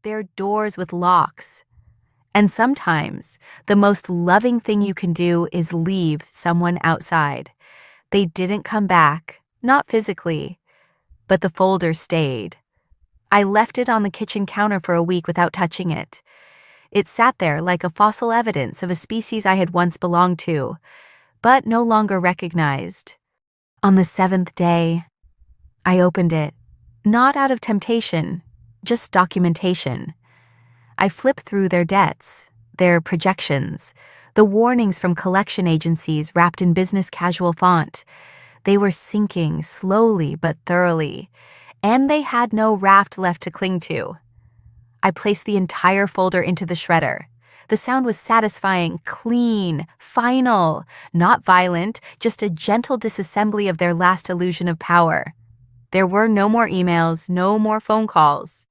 their doors with locks. And sometimes, the most loving thing you can do is leave someone outside. They didn't come back, not physically, but the folder stayed. I left it on the kitchen counter for a week without touching it. It sat there like a fossil evidence of a species I had once belonged to, but no longer recognized. On the 7th day, I opened it, not out of temptation, just documentation. I flipped through their debts, their projections, the warnings from collection agencies wrapped in business casual font. They were sinking slowly but thoroughly, and they had no raft left to cling to. I placed the entire folder into the shredder. The sound was satisfying, clean, final, not violent, just a gentle disassembly of their last illusion of power. There were no more emails, no more phone calls.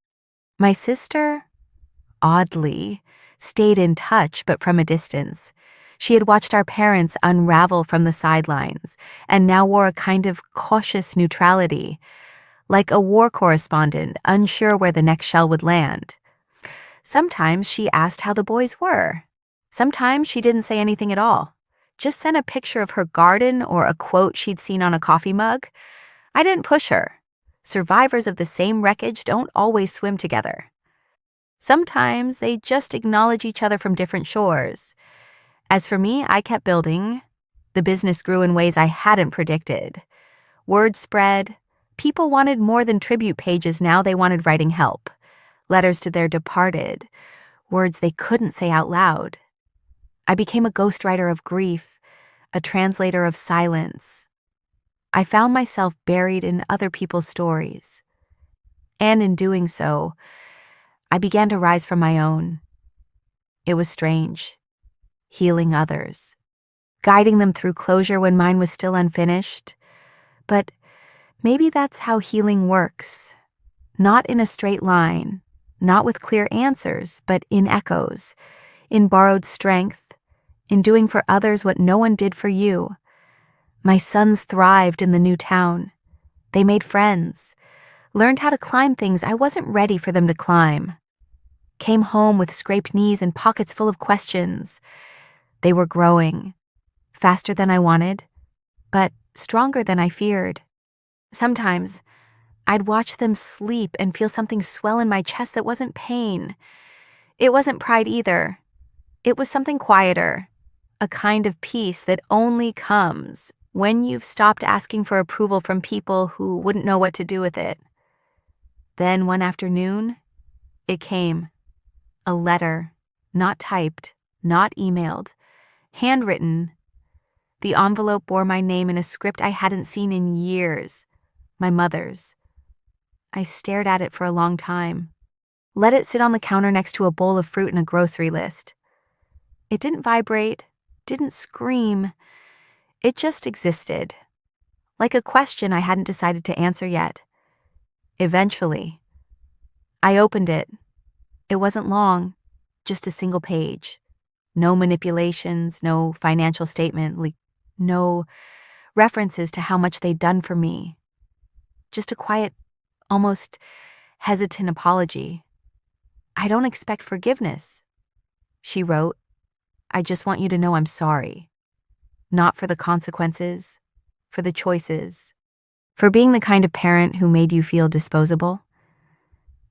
My sister, oddly, stayed in touch but from a distance. She had watched our parents unravel from the sidelines and now wore a kind of cautious neutrality, like a war correspondent unsure where the next shell would land. Sometimes she asked how the boys were. Sometimes she didn't say anything at all, just sent a picture of her garden or a quote she'd seen on a coffee mug. I didn't push her. Survivors of the same wreckage don't always swim together. Sometimes they just acknowledge each other from different shores. As for me, I kept building. The business grew in ways I hadn't predicted. Word spread. People wanted more than tribute pages now, they wanted writing help. Letters to their departed, words they couldn't say out loud. I became a ghostwriter of grief, a translator of silence. I found myself buried in other people's stories. And in doing so, I began to rise from my own. It was strange, healing others, guiding them through closure when mine was still unfinished. But maybe that's how healing works, not in a straight line. Not with clear answers, but in echoes, in borrowed strength, in doing for others what no one did for you. My sons thrived in the new town. They made friends, learned how to climb things I wasn't ready for them to climb. Came home with scraped knees and pockets full of questions. They were growing, faster than I wanted, but stronger than I feared. Sometimes, I'd watch them sleep and feel something swell in my chest that wasn't pain. It wasn't pride either. It was something quieter, a kind of peace that only comes when you've stopped asking for approval from people who wouldn't know what to do with it. Then one afternoon, it came. A letter, not typed, not emailed, handwritten. The envelope bore my name in a script I hadn't seen in years, my mother's. I stared at it for a long time, let it sit on the counter next to a bowl of fruit and a grocery list. It didn't vibrate, didn't scream. It just existed, like a question I hadn't decided to answer yet. Eventually, I opened it. It wasn't long, just a single page. No manipulations, no financial statement, no references to how much they'd done for me. Just a quiet, almost hesitant apology. I don't expect forgiveness, she wrote. I just want you to know I'm sorry. Not for the consequences, for the choices, for being the kind of parent who made you feel disposable.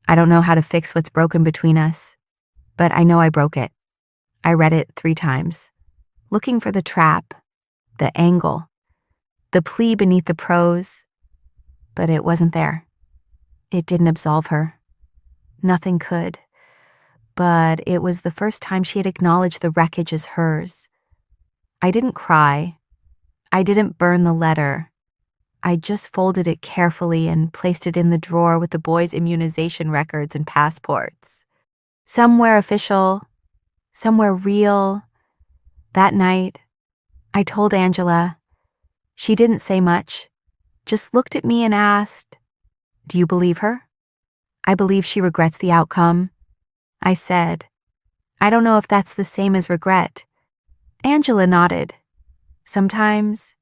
I don't know how to fix what's broken between us, but I know I broke it. I read it 3 times, looking for the trap, the angle, the plea beneath the prose, but it wasn't there. It didn't absolve her. Nothing could. But it was the first time she had acknowledged the wreckage as hers. I didn't cry. I didn't burn the letter. I just folded it carefully and placed it in the drawer with the boys' immunization records and passports. Somewhere official, somewhere real. That night, I told Angela. She didn't say much, just looked at me and asked, "Do you believe her?" "I believe she regrets the outcome," I said. "I don't know if that's the same as regret." Angela nodded. Sometimes,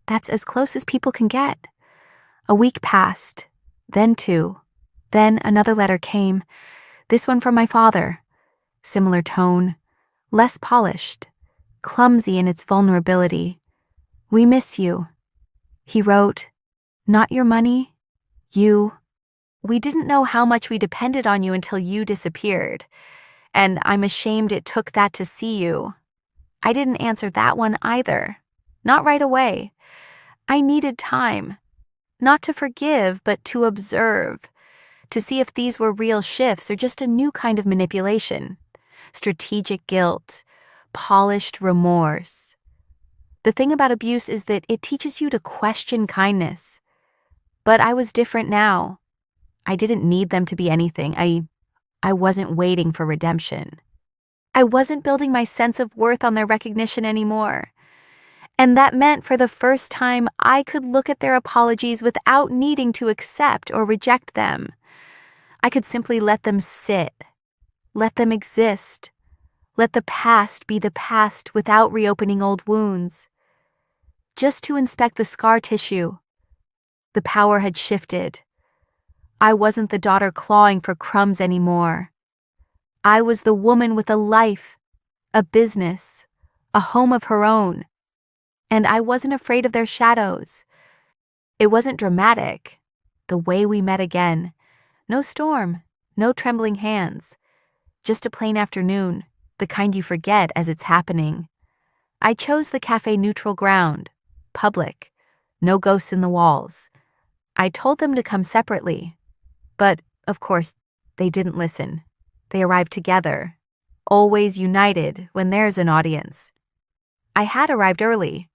that's as close as people can get. A week passed, then 2. Then another letter came. This one from my father. Similar tone, less polished, clumsy in its vulnerability. "We miss you." He wrote, "Not your money, you. We didn't know how much we depended on you until you disappeared. And I'm ashamed it took that to see you." I didn't answer that one either. Not right away. I needed time. Not to forgive, but to observe. To see if these were real shifts or just a new kind of manipulation. Strategic guilt. Polished remorse. The thing about abuse is that it teaches you to question kindness. But I was different now. I didn't need them to be anything. I wasn't waiting for redemption. I wasn't building my sense of worth on their recognition anymore. And that meant for the first time I could look at their apologies without needing to accept or reject them. I could simply let them sit, let them exist, let the past be the past without reopening old wounds. Just to inspect the scar tissue. The power had shifted. I wasn't the daughter clawing for crumbs anymore. I was the woman with a life, a business, a home of her own. And I wasn't afraid of their shadows. It wasn't dramatic. The way we met again. No storm, no trembling hands. Just a plain afternoon, the kind you forget as it's happening. I chose the cafe neutral ground, public, no ghosts in the walls. I told them to come separately. But, of course, they didn't listen. They arrived together, always united when there's an audience. I had arrived early,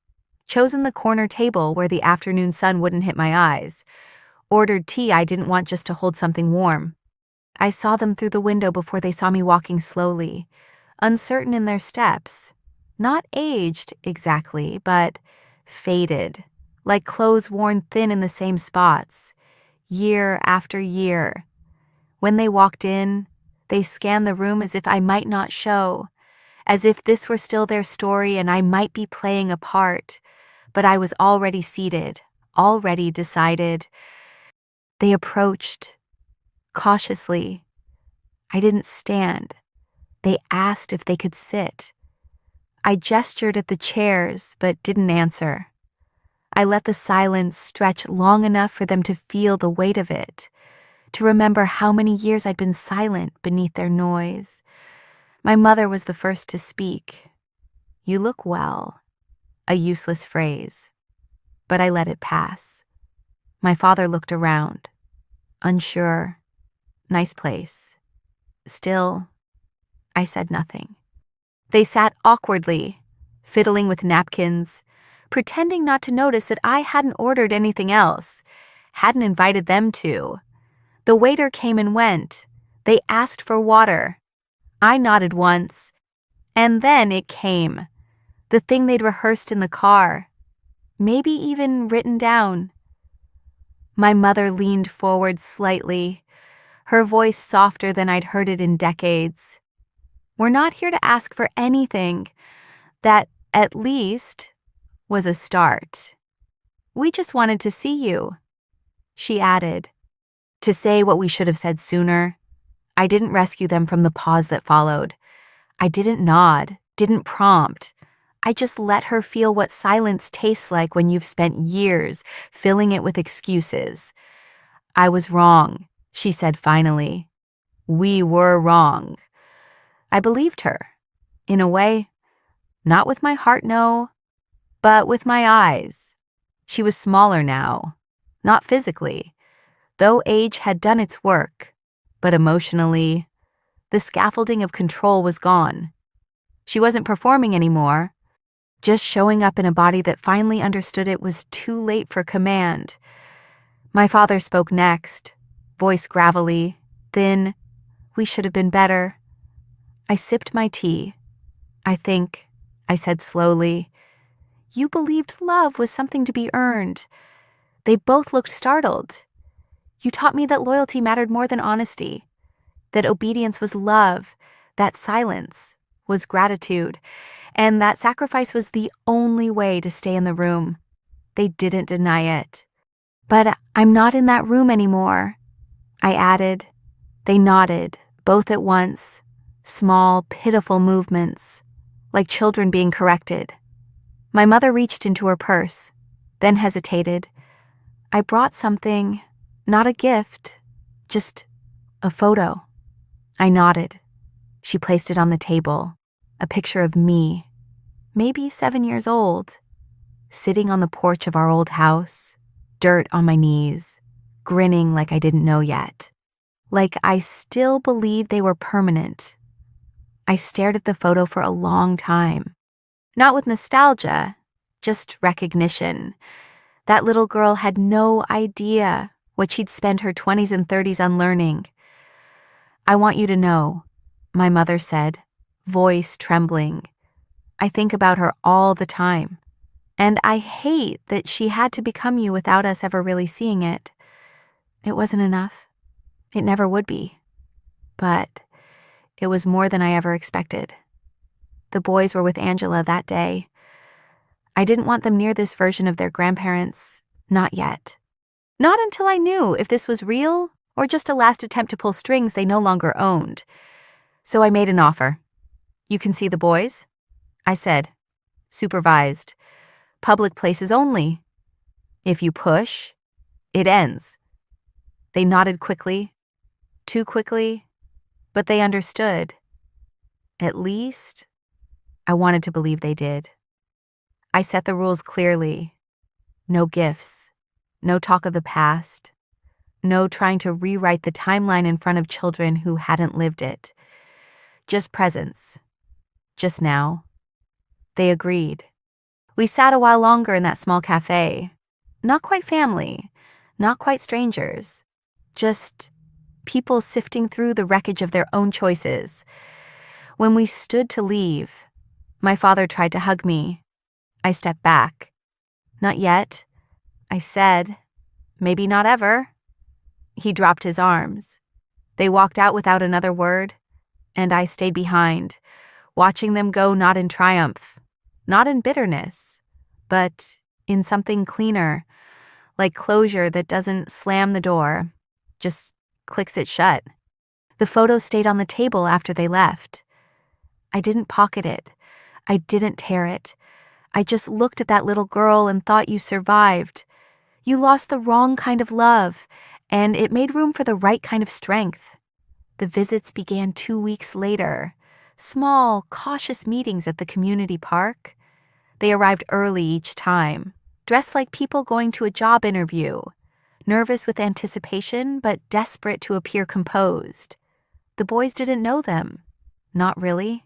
chosen the corner table where the afternoon sun wouldn't hit my eyes, ordered tea I didn't want just to hold something warm. I saw them through the window before they saw me walking slowly, uncertain in their steps, not aged exactly, but faded, like clothes worn thin in the same spots, year after year. When they walked in, they scanned the room as if I might not show, as if this were still their story and I might be playing a part, but I was already seated, already decided. They approached, cautiously. I didn't stand. They asked if they could sit. I gestured at the chairs, but didn't answer. I let the silence stretch long enough for them to feel the weight of it, to remember how many years I'd been silent beneath their noise. My mother was the first to speak. "You look well," a useless phrase, but I let it pass. My father looked around, unsure. Nice place. Still, I said nothing. They sat awkwardly, fiddling with napkins, pretending not to notice that I hadn't ordered anything else, hadn't invited them to. The waiter came and went. They asked for water. I nodded once, and then it came. The thing they'd rehearsed in the car, maybe even written down. My mother leaned forward slightly, her voice softer than I'd heard it in decades. "We're not here to ask for anything. That, at least, was a start. We just wanted to see you." She added, to say what we should have said sooner. I didn't rescue them from the pause that followed. I didn't nod, didn't prompt. I just let her feel what silence tastes like when you've spent years filling it with excuses. "I was wrong," she said finally. "We were wrong." I believed her. In a way, not with my heart, no, but with my eyes. She was smaller now, not physically, though age had done its work, but emotionally, the scaffolding of control was gone. She wasn't performing anymore, just showing up in a body that finally understood it was too late for command. My father spoke next, voice gravelly, thin. "We should have been better." I sipped my tea. "I think," I said slowly, "you believed love was something to be earned." They both looked startled. "You taught me that loyalty mattered more than honesty, that obedience was love, that silence was gratitude, and that sacrifice was the only way to stay in the room." They didn't deny it. "But I'm not in that room anymore," I added. They nodded, both at once, small, pitiful movements, like children being corrected. My mother reached into her purse, then hesitated. I brought something, not a gift, just a photo. I nodded. She placed it on the table, a picture of me, maybe 7 years old, sitting on the porch of our old house, dirt on my knees, grinning like I didn't know yet, like I still believed they were permanent. I stared at the photo for a long time, not with nostalgia, just recognition. That little girl had no idea what she'd spent her 20s and 30s unlearning. "I want you to know," my mother said, voice trembling. "I think about her all the time, and I hate that she had to become you without us ever really seeing it. It wasn't enough. It never would be. But it was more than I ever expected. The boys were with Angela that day. I didn't want them near this version of their grandparents, not yet. Not until I knew if this was real or just a last attempt to pull strings they no longer owned. So I made an offer. 'You can see the boys?' I said. 'Supervised. Public places only. If you push, it ends.' They nodded quickly, too quickly, but they understood. At least, I wanted to believe they did. I set the rules clearly. No gifts, no talk of the past, no trying to rewrite the timeline in front of children who hadn't lived it. Just presence. Just now. They agreed. We sat a while longer in that small cafe. Not quite family, not quite strangers. Just people sifting through the wreckage of their own choices. When we stood to leave, my father tried to hug me. I stepped back. "Not yet," I said. "Maybe not ever." He dropped his arms. They walked out without another word, and I stayed behind, watching them go, not in triumph, not in bitterness, but in something cleaner, like closure that doesn't slam the door, just clicks it shut. The photo stayed on the table after they left. I didn't pocket it. I didn't tear it. I just looked at that little girl and thought you survived. You lost the wrong kind of love, and it made room for the right kind of strength. The visits began 2 weeks later. Small, cautious meetings at the community park. They arrived early each time, dressed like people going to a job interview, nervous with anticipation but desperate to appear composed. The boys didn't know them. Not really.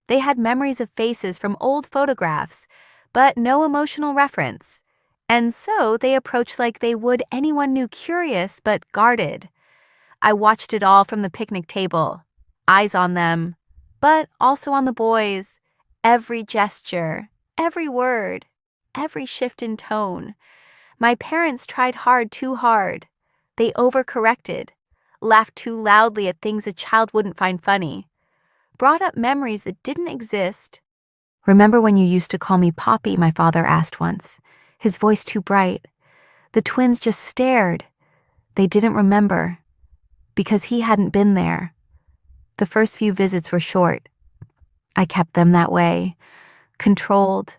They had memories of faces from old photographs, but no emotional reference. And so they approached like they would anyone new, curious but guarded. I watched it all from the picnic table, eyes on them, but also on the boys. Every gesture, every word, every shift in tone. My parents tried hard, too hard. They overcorrected, laughed too loudly at things a child wouldn't find funny, brought up memories that didn't exist. "Remember when you used to call me Poppy?" my father asked once, his voice too bright. The twins just stared. They didn't remember, because he hadn't been there. The first few visits were short. I kept them that way, controlled,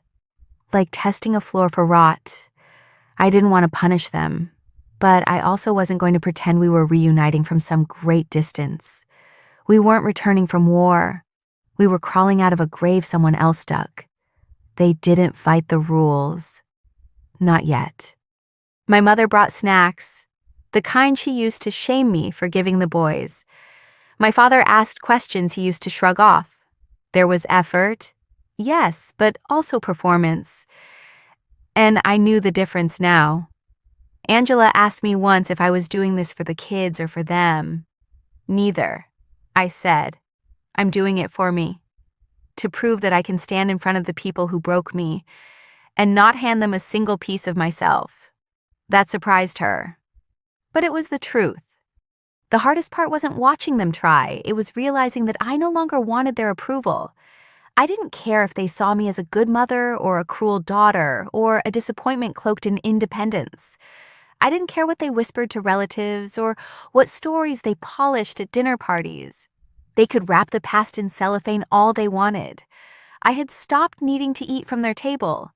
like testing a floor for rot. I didn't want to punish them, but I also wasn't going to pretend we were reuniting from some great distance. We weren't returning from war. We were crawling out of a grave someone else dug. They didn't fight the rules. Not yet. My mother brought snacks, the kind she used to shame me for giving the boys. My father asked questions he used to shrug off. There was effort, yes, but also performance. And I knew the difference now. Angela asked me once if I was doing this for the kids or for them. Neither, I said. I'm doing it for me, to prove that I can stand in front of the people who broke me and not hand them a single piece of myself. That surprised her. But it was the truth. The hardest part wasn't watching them try. It was realizing that I no longer wanted their approval. I didn't care if they saw me as a good mother or a cruel daughter or a disappointment cloaked in independence. I didn't care what they whispered to relatives or what stories they polished at dinner parties. They could wrap the past in cellophane all they wanted. I had stopped needing to eat from their table.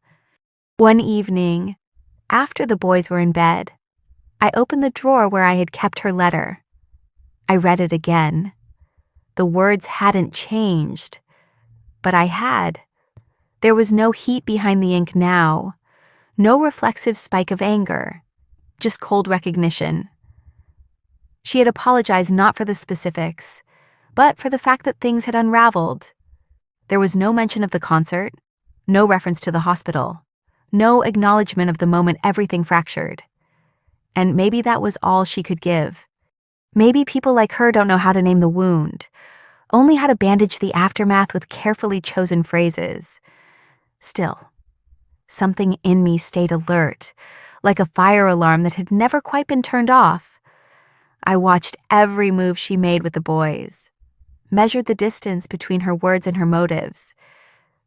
One evening, after the boys were in bed, I opened the drawer where I had kept her letter. I read it again. The words hadn't changed, but I had. There was no heat behind the ink now, no reflexive spike of anger, just cold recognition. She had apologized not for the specifics, but for the fact that things had unraveled. There was no mention of the concert, no reference to the hospital, no acknowledgement of the moment everything fractured. And maybe that was all she could give. Maybe people like her don't know how to name the wound, only how to bandage the aftermath with carefully chosen phrases. Still, something in me stayed alert, like a fire alarm that had never quite been turned off. I watched every move she made with the boys, measured the distance between her words and her motives,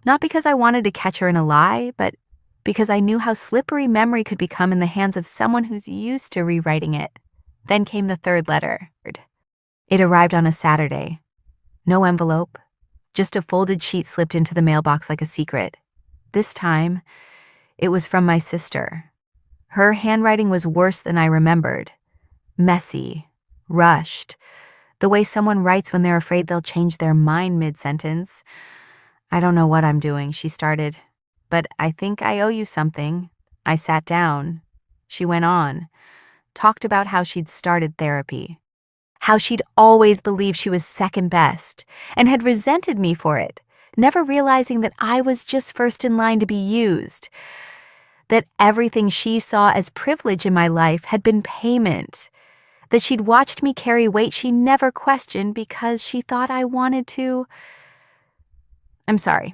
not because I wanted to catch her in a lie, but because I knew how slippery memory could become in the hands of someone who's used to rewriting it. Then came the third letter. It arrived on a Saturday. No envelope, just a folded sheet slipped into the mailbox like a secret. This time, it was from my sister. Her handwriting was worse than I remembered. Messy, rushed, the way someone writes when they're afraid they'll change their mind mid-sentence. "I don't know what I'm doing," she started, "but I think I owe you something." I sat down. She went on, talked about how she'd started therapy, how she'd always believed she was second best and had resented me for it, never realizing that I was just first in line to be used, that everything she saw as privilege in my life had been payment, that she'd watched me carry weight she never questioned because she thought I wanted to. "I'm sorry,"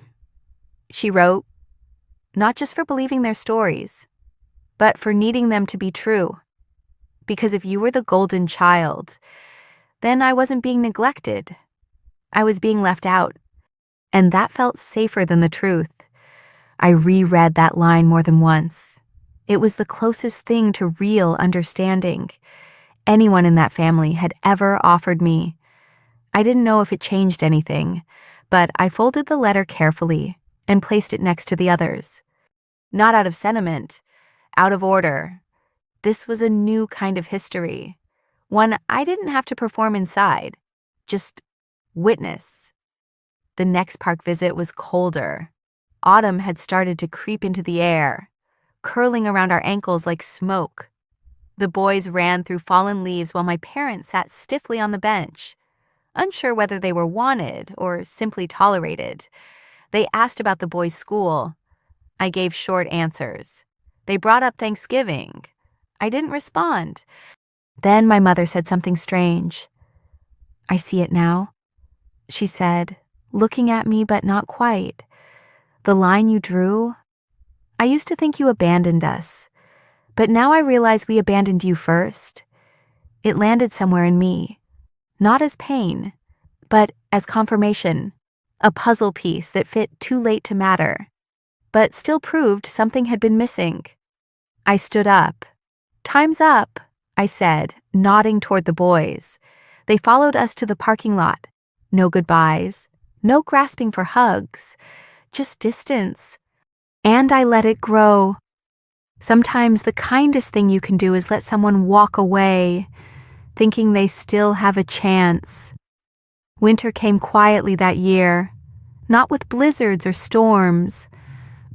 she wrote, "not just for believing their stories, but for needing them to be true. Because if you were the golden child, then I wasn't being neglected. I was being left out. And that felt safer than the truth." I reread that line more than once. It was the closest thing to real understanding anyone in that family had ever offered me. I didn't know if it changed anything, but I folded the letter carefully and placed it next to the others. Not out of sentiment, out of order. This was a new kind of history, one I didn't have to perform inside, just witness. The next park visit was colder. Autumn had started to creep into the air, curling around our ankles like smoke. The boys ran through fallen leaves while my parents sat stiffly on the bench, unsure whether they were wanted or simply tolerated. They asked about the boys' school. I gave short answers. They brought up Thanksgiving. I didn't respond. Then my mother said something strange. "I see it now," she said, looking at me but not quite. "The line you drew? I used to think you abandoned us, but now I realize we abandoned you first." It landed somewhere in me, not as pain, but as confirmation, a puzzle piece that fit too late to matter, but still proved something had been missing. I stood up. "Time's up," I said, nodding toward the boys. They followed us to the parking lot. No goodbyes, no grasping for hugs, just distance. And I let it grow. Sometimes the kindest thing you can do is let someone walk away, thinking they still have a chance. Winter came quietly that year, not with blizzards or storms,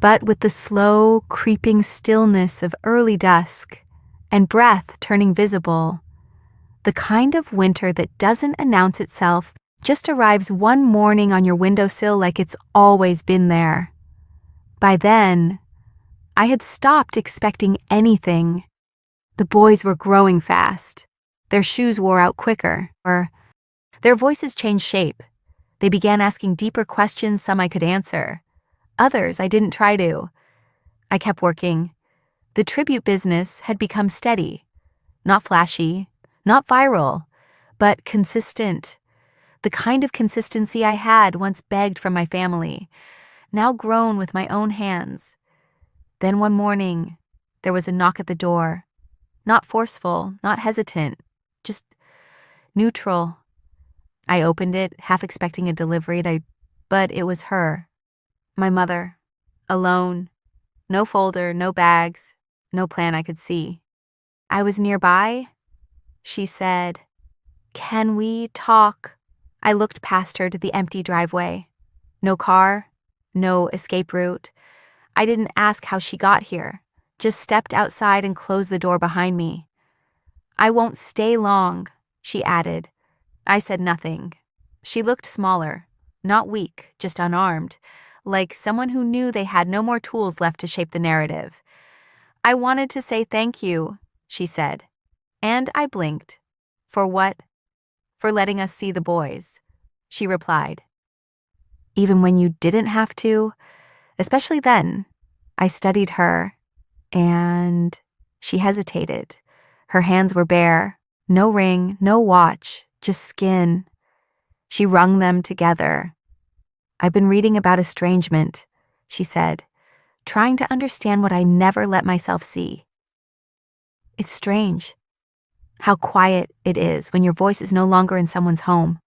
but with the slow, creeping stillness of early dusk and breath turning visible. The kind of winter that doesn't announce itself, just arrives one morning on your windowsill like it's always been there. By then, I had stopped expecting anything. The boys were growing fast. Their shoes wore out quicker, or their voices changed shape. They began asking deeper questions some I could answer. Others I didn't try to. I kept working. The tribute business had become steady. Not flashy, not viral, but consistent. The kind of consistency I had once begged from my family, now grown with my own hands. Then one morning, there was a knock at the door. Not forceful, not hesitant, just neutral. I opened it, half expecting a delivery, but it was her. My mother. Alone. No folder, no bags, no plan I could see. I was nearby. She said, "Can we talk?" I looked past her to the empty driveway. No car, no escape route. I didn't ask how she got here, just stepped outside and closed the door behind me. "I won't stay long," she added. I said nothing. She looked smaller, not weak, just unarmed, like someone who knew they had no more tools left to shape the narrative. "I wanted to say thank you," she said. And I blinked. "For what?" "For letting us see the boys," she replied. "Even when you didn't have to?" Especially then. I studied her, and she hesitated. Her hands were bare. No ring, no watch, just skin. She wrung them together. "I've been reading about estrangement," she said, trying to understand what I never let myself see. "It's strange how quiet it is when your voice is no longer in someone's home."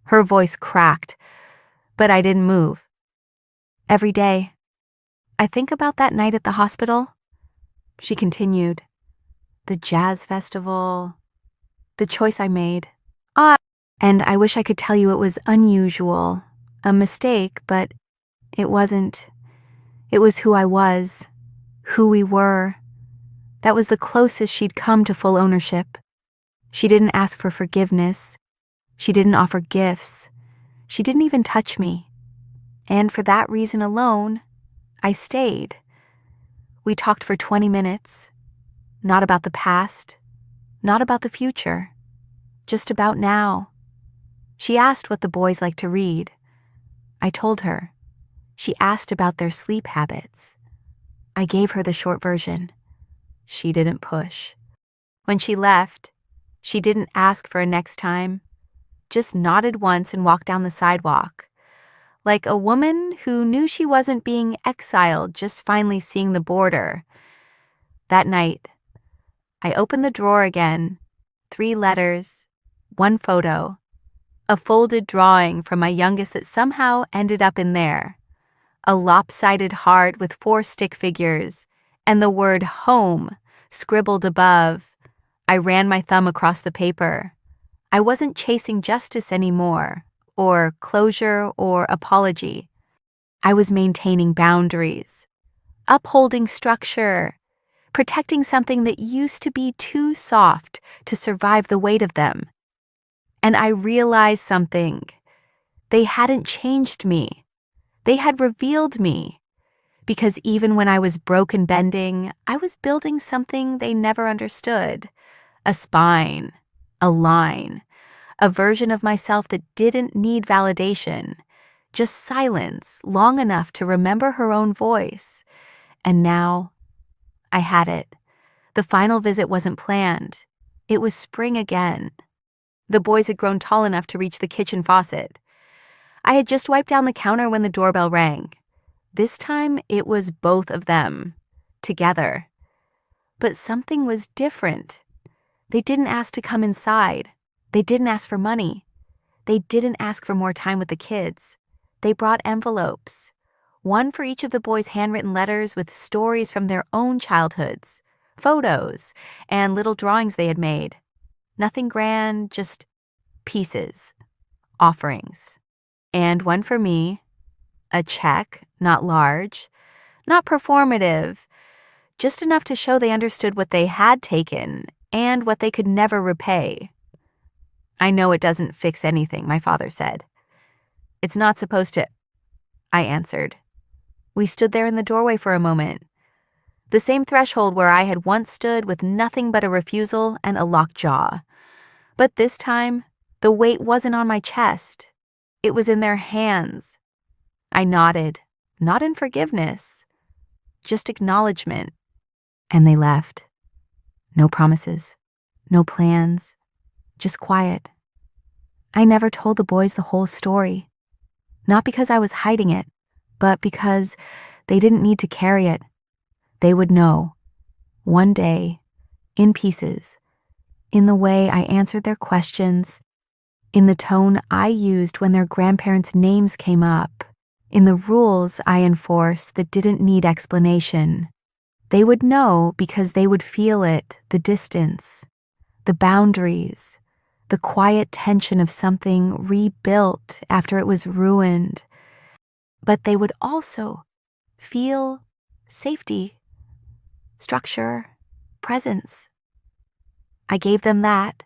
Her voice cracked, but I didn't move. "Every day, I think about that night at the hospital," she continued. "The jazz festival, the choice I made. And I wish I could tell you it was unusual, a mistake, but it wasn't. It was who I was, who we were. That was the closest she'd come to full ownership. She didn't ask for forgiveness. She didn't offer gifts. She didn't even touch me. And for that reason alone, I stayed. We talked for 20 minutes. Not about the past, not about the future, just about now. She asked what the boys like to read. I told her. She asked about their sleep habits. I gave her the short version. She didn't push. When she left, she didn't ask for a next time, just nodded once and walked down the sidewalk, like a woman who knew she wasn't being exiled, just finally seeing the border. That night, I opened the drawer again, 3 letters, 1 photo, a folded drawing from my youngest that somehow ended up in there, a lopsided heart with 4 stick figures, and the word home scribbled above. I ran my thumb across the paper. I wasn't chasing justice anymore, or closure or apology. I was maintaining boundaries, upholding structure, protecting something that used to be too soft to survive the weight of them. And I realized something. They hadn't changed me. They had revealed me. Because even when I was broken bending, I was building something they never understood. A spine, a line, a version of myself that didn't need validation, just silence long enough to remember her own voice. And now, I had it. The final visit wasn't planned. It was spring again. The boys had grown tall enough to reach the kitchen faucet. I had just wiped down the counter when the doorbell rang. This time, it was both of them, together. But something was different. They didn't ask to come inside. They didn't ask for money. They didn't ask for more time with the kids. They brought envelopes, one for each of the boys' handwritten letters with stories from their own childhoods, photos, and little drawings they had made. Nothing grand, just pieces, offerings. And one for me, a check, not large, not performative, just enough to show they understood what they had taken and what they could never repay. "I know it doesn't fix anything," my father said. "It's not supposed to," I answered. We stood there in the doorway for a moment, the same threshold where I had once stood with nothing but a refusal and a locked jaw. But this time, the weight wasn't on my chest. It was in their hands. I nodded, not in forgiveness, just acknowledgement. And they left. No promises, no plans, just quiet. I never told the boys the whole story. Not because I was hiding it, but because they didn't need to carry it. They would know, one day, in pieces, in the way I answered their questions, in the tone I used when their grandparents' names came up, in the rules I enforced that didn't need explanation. They would know because they would feel it, the distance, the boundaries, the quiet tension of something rebuilt after it was ruined. But they would also feel safety, structure, presence. I gave them that.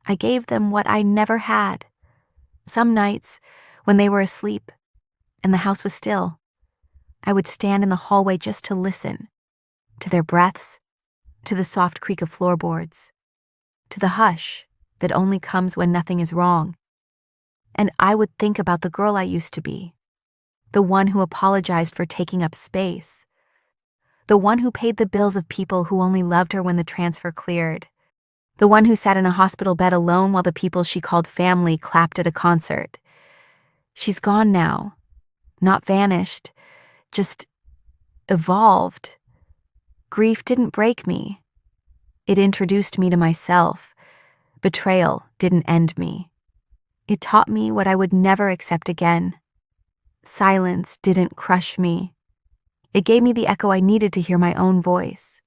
I gave them what I never had. Some nights, when they were asleep and the house was still, I would stand in the hallway just to listen, to their breaths, to the soft creak of floorboards, to the hush that only comes when nothing is wrong. And I would think about the girl I used to be, the one who apologized for taking up space, the one who paid the bills of people who only loved her when the transfer cleared, the one who sat in a hospital bed alone while the people she called family clapped at a concert. She's gone now, not vanished, just evolved. Grief didn't break me. It introduced me to myself. Betrayal didn't end me. It taught me what I would never accept again. Silence didn't crush me. It gave me the echo I needed to hear my own voice.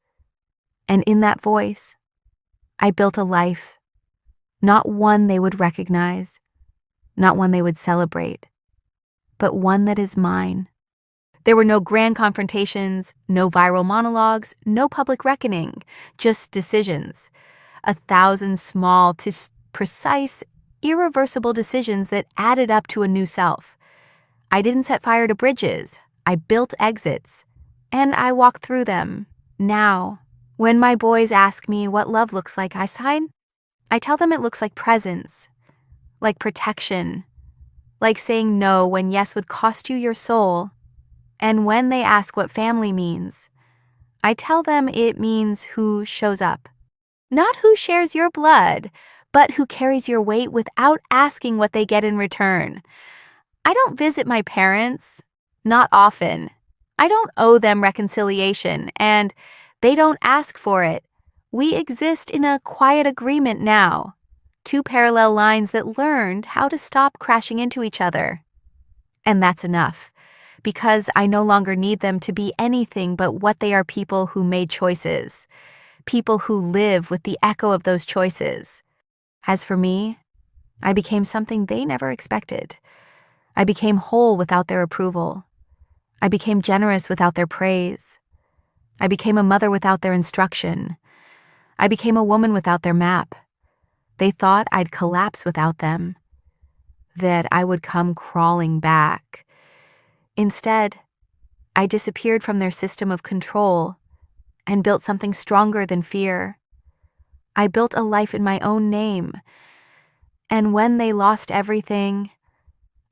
And in that voice, I built a life, not one they would recognize, not one they would celebrate, but one that is mine. There were no grand confrontations, no viral monologues, no public reckoning, just decisions. 1,000 small, precise, irreversible decisions that added up to a new self. I didn't set fire to bridges. I built exits, and I walk through them. Now, when my boys ask me what love looks like, I tell them it looks like presence, like protection, like saying no when yes would cost you your soul. And when they ask what family means, I tell them it means who shows up. Not who shares your blood, but who carries your weight without asking what they get in return. I don't visit my parents, not often. I don't owe them reconciliation, and they don't ask for it. We exist in a quiet agreement now, two parallel lines that learned how to stop crashing into each other. And that's enough, because I no longer need them to be anything but what they are: people who made choices, people who live with the echo of those choices. As for me, I became something they never expected. I became whole without their approval. I became generous without their praise. I became a mother without their instruction. I became a woman without their map. They thought I'd collapse without them, that I would come crawling back. Instead, I disappeared from their system of control and built something stronger than fear. I built a life in my own name. And when they lost everything,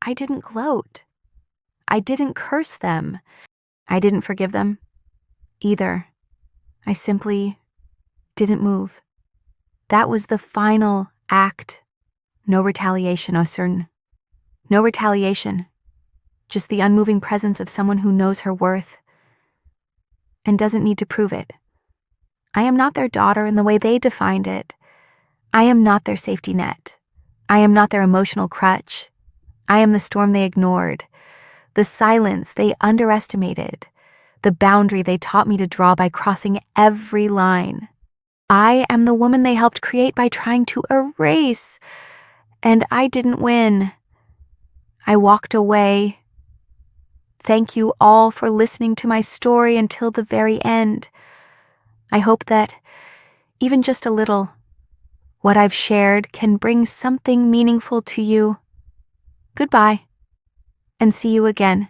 I didn't gloat. I didn't curse them. I didn't forgive them either. I simply didn't move. That was the final act. No retaliation, Osern. No retaliation. Just the unmoving presence of someone who knows her worth and doesn't need to prove it. I am not their daughter in the way they defined it. I am not their safety net. I am not their emotional crutch. I am the storm they ignored, the silence they underestimated, the boundary they taught me to draw by crossing every line. I am the woman they helped create by trying to erase, and I didn't win. I walked away. Thank you all for listening to my story until the very end. I hope that, even just a little, what I've shared can bring something meaningful to you. Goodbye, and see you again.